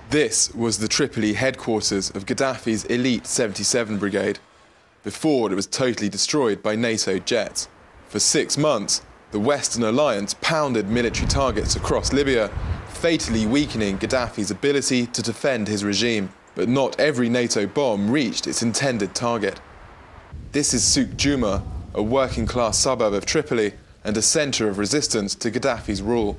This was the Tripoli headquarters of Gaddafi's elite 77 Brigade, before it was totally destroyed by NATO jets. For 6 months, the Western Alliance pounded military targets across Libya, fatally weakening Gaddafi's ability to defend his regime. But not every NATO bomb reached its intended target. This is Souk Juma, a working-class suburb of Tripoli and a centre of resistance to Gaddafi's rule.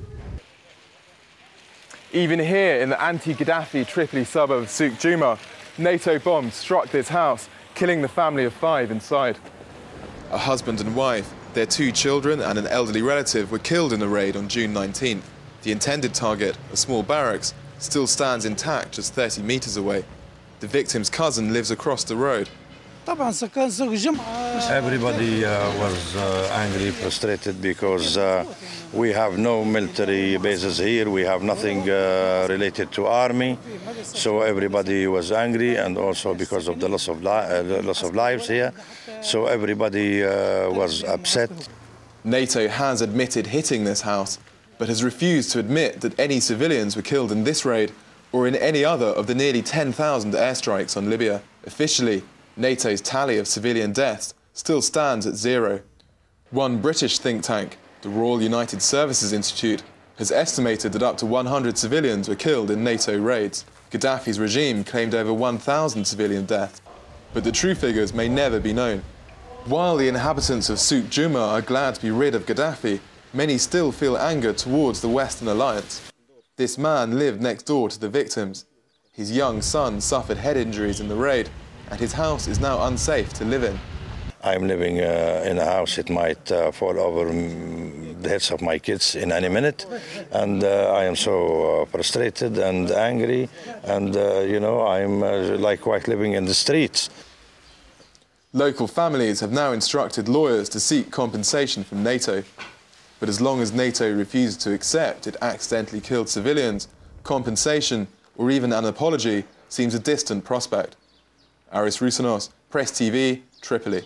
Even here in the anti-Gaddafi Tripoli suburb of Souk Juma, NATO bombs struck this house, killing the family of 5 inside. A husband and wife, their 2 children and an elderly relative were killed in the raid on June 19th. The intended target, a small barracks, still stands intact just 30 metres away. The victim's cousin lives across the road. Everybody was angry, frustrated, because we have no military bases here. We have nothing related to army. So everybody was angry, and also because of the loss of lives here. So everybody was upset. NATO has admitted hitting this house, but has refused to admit that any civilians were killed in this raid or in any other of the nearly 10,000 airstrikes on Libya. Officially, NATO's tally of civilian deaths still stands at 0. One British think tank, the Royal United Services Institute, has estimated that up to 100 civilians were killed in NATO raids. Gaddafi's regime claimed over 1,000 civilian deaths, but the true figures may never be known. While the inhabitants of Souk Juma are glad to be rid of Gaddafi, many still feel anger towards the Western Alliance. This man lived next door to the victims. His young son suffered head injuries in the raid, and his house is now unsafe to live in. I'm living in a house. It might fall over the heads of my kids in any minute, and I am so frustrated and angry, and you know, I'm like quite living in the streets. Local families have now instructed lawyers to seek compensation from NATO. But as long as NATO refuses to accept it accidentally killed civilians, compensation or even an apology seems a distant prospect. Aris Roussanos, Press TV, Tripoli.